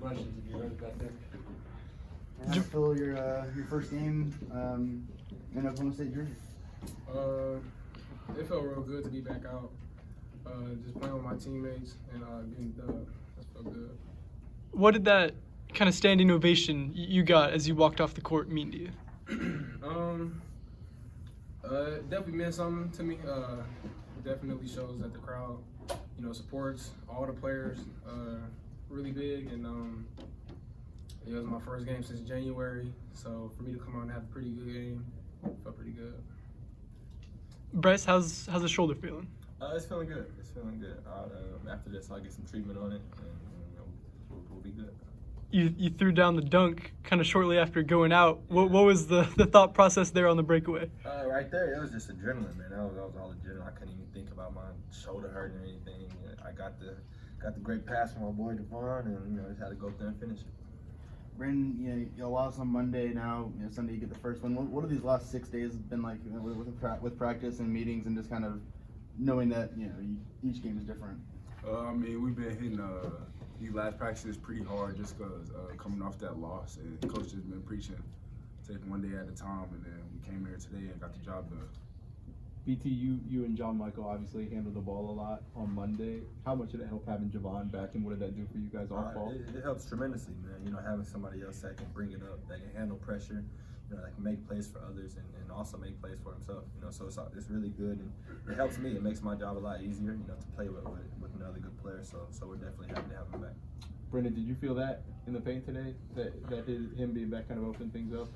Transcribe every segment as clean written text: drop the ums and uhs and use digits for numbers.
questions if you heard back there. Phil, your first game in Oklahoma State jersey. It felt real good to be back out, just playing with my teammates and getting the dub. That felt good. What did that kind of standing ovation you got as you walked off the court mean to you? It definitely meant something to me. It definitely shows that the crowd, supports all the players really big, and it was my first game since January, so for me to come out and have a pretty good game, felt pretty good. Bryce, how's the shoulder feeling? It's feeling good. It's feeling good. After this, I'll get some treatment on it, and we'll be good. You threw down the dunk kind of shortly after going out. What was the thought process there on the breakaway? Right there, it was just adrenaline, man. That was all adrenaline. I couldn't even think about my shoulder hurting or anything. I got the great pass from my boy Javon, and just had to go up there and finish it. Brandon, you lost on Monday. Now Sunday you get the first one. What have these last 6 days been like with practice and meetings and just kind of knowing that each game is different? We've been hitting these last practices pretty hard just because coming off that loss, and coach has been preaching take one day at a time, and then we came here today and got the job done. BT, you and John Michael obviously handled the ball a lot on Monday. How much did it help having Javon back, and what did that do for you guys off ball? It helps tremendously, man. Having somebody else that can bring it up, that can handle pressure, that can make plays for others and also make plays for himself. So it's really good, and it helps me. It makes my job a lot easier, to play with another good player. So we're definitely happy to have him back. Brendan, did you feel that in the paint today? That him being back kind of opened things up?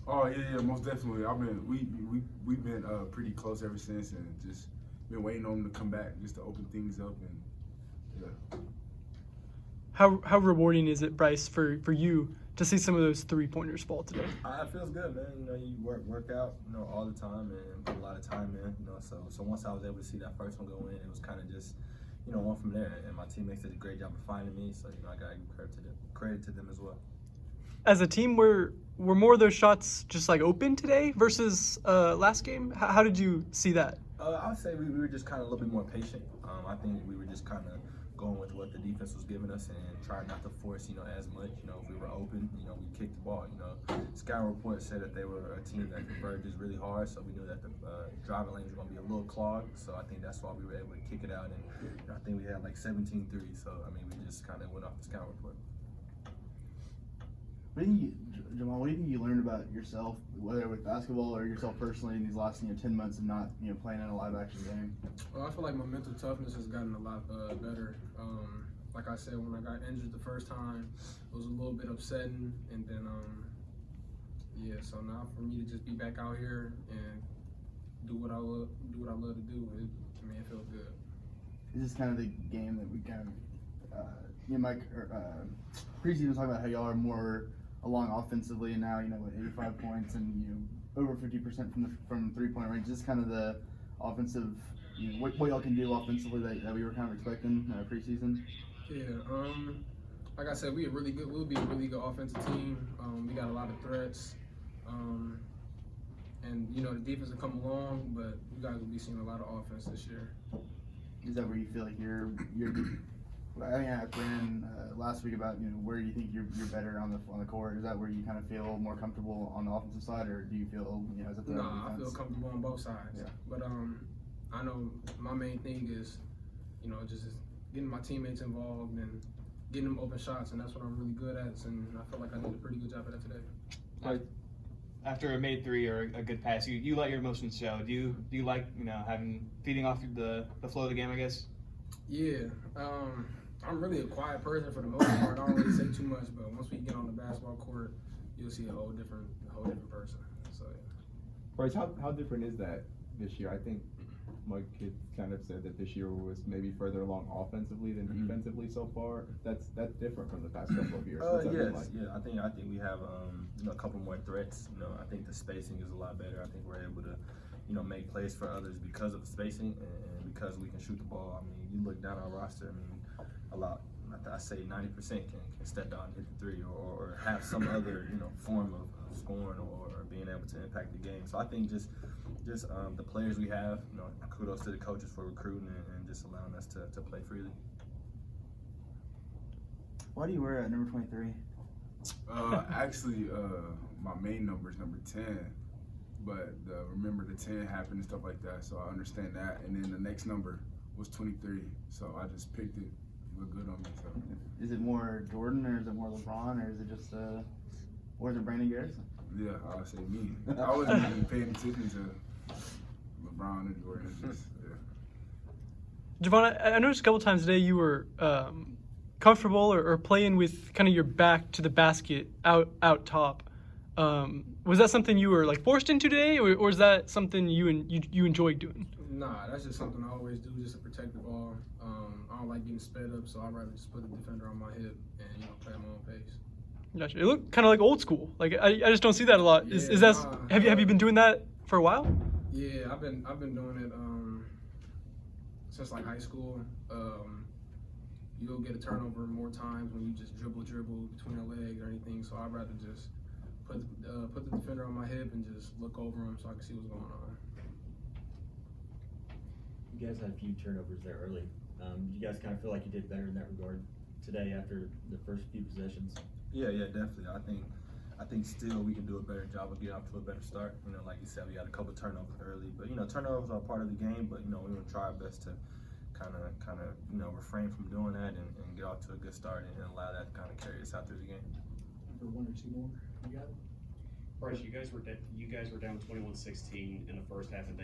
Oh yeah, most definitely. We've been pretty close ever since, and just been waiting on him to come back just to open things up, and yeah. How rewarding is it, Bryce, for you to see some of those 3-pointers fall today? It feels good, man. You work out, all the time and put a lot of time in. So once I was able to see that first one go in, it was kind of just one from there. And my teammates did a great job of finding me, so I got to give credit to them as well. As a team, were more of those shots just like open today versus last game? How did you see that? I would say we were just kind of a little bit more patient. I think we were just kind of going with what the defense was giving us and trying not to force, as much. If we were open, we kicked the ball. Scouting report said that they were a team that converges really hard, so we knew that the driving lanes were going to be a little clogged. So I think that's why we were able to kick it out, and I think we had like 17 threes. So we just kind of went off the scouting report. Jamal, what do you think you learned about yourself, whether with basketball or yourself personally, in these last 10 months of not playing in a live action game? Well, I feel like my mental toughness has gotten a lot better. Like I said, when I got injured the first time, it was a little bit upsetting, and then so now for me to just be back out here and do what I love to do, it feels good. This is kind of the game that we kind of, Mike, preseason was talking about how y'all are more along offensively, and now with 85 points and over 50% from 3-point range. This is kind of the offensive, what y'all can do offensively that we were kind of expecting preseason. Yeah, like I said, we'll be a really good offensive team. We got a lot of threats, and the defense will come along, but you guys will be seeing a lot of offense this year. Is that where you feel like you're I asked Brandon last week about where you think you're better on the court. Is that where you kind of feel more comfortable on the offensive side, or do you feel is it the defense? I feel comfortable on both sides. Yeah. But I know my main thing is just getting my teammates involved and getting them open shots, and that's what I'm really good at. And I feel like I did a pretty good job at that today. After a made three or a good pass, you let your emotions show. Do you like feeding off the flow of the game, I guess? Yeah. I'm really a quiet person for the most part. I don't really say too much, but once we get on the basketball court, you'll see a whole different person. So yeah. Bryce, how different is that this year? I think Mike had kind of said that this year was maybe further along offensively than defensively so far. That's different from the past couple of years. I think we have a couple more threats. I think the spacing is a lot better. I think we're able to make plays for others because of the spacing and because we can shoot the ball. You look down our roster. I say 90% can step out and hit the three or have some other form of scoring or being able to impact the game. So I think just the players we have, kudos to the coaches for recruiting and just allowing us to play freely. Why do you wear number 23? Actually, my main number is number 10, but remember the 10 happened and stuff like that, so I understand that. And then the next number was 23, so I just picked it. It looked good on me. So. Is it more Jordan or is it more LeBron or is it just or is it Brandon Garrison? Yeah, I would say me. I wasn't even paying attention to LeBron and Jordan. Just, yeah. Javon, I noticed a couple times today you were comfortable or playing with kind of your back to the basket out top. Was that something you were like forced into today, or is that something you enjoy doing? Nah, that's just something I always do just to protect the ball. I don't like getting sped up, so I'd rather just put the defender on my hip and play at my own pace. Gotcha. It looked kind of like old school. Like I just don't see that a lot. Yeah, Is that have you been doing that for a while? Yeah, I've been doing it since like high school. You'll get a turnover more times when you just dribble between the legs or anything. So I'd rather just put the defender on my hip and just look over him so I can see what's going on. You guys had a few turnovers there early. You guys kind of feel like you did better in that regard today after the first few possessions? Yeah, definitely. I think still we can do a better job of getting off to a better start. Like you said, we had a couple turnovers early, but turnovers are part of the game. But we want to try our best to kind of refrain from doing that and get off to a good start and allow that to kind of carry us out through the game. For one or two more, you got it. Bryce, you guys were down 21-16 in the first half, and then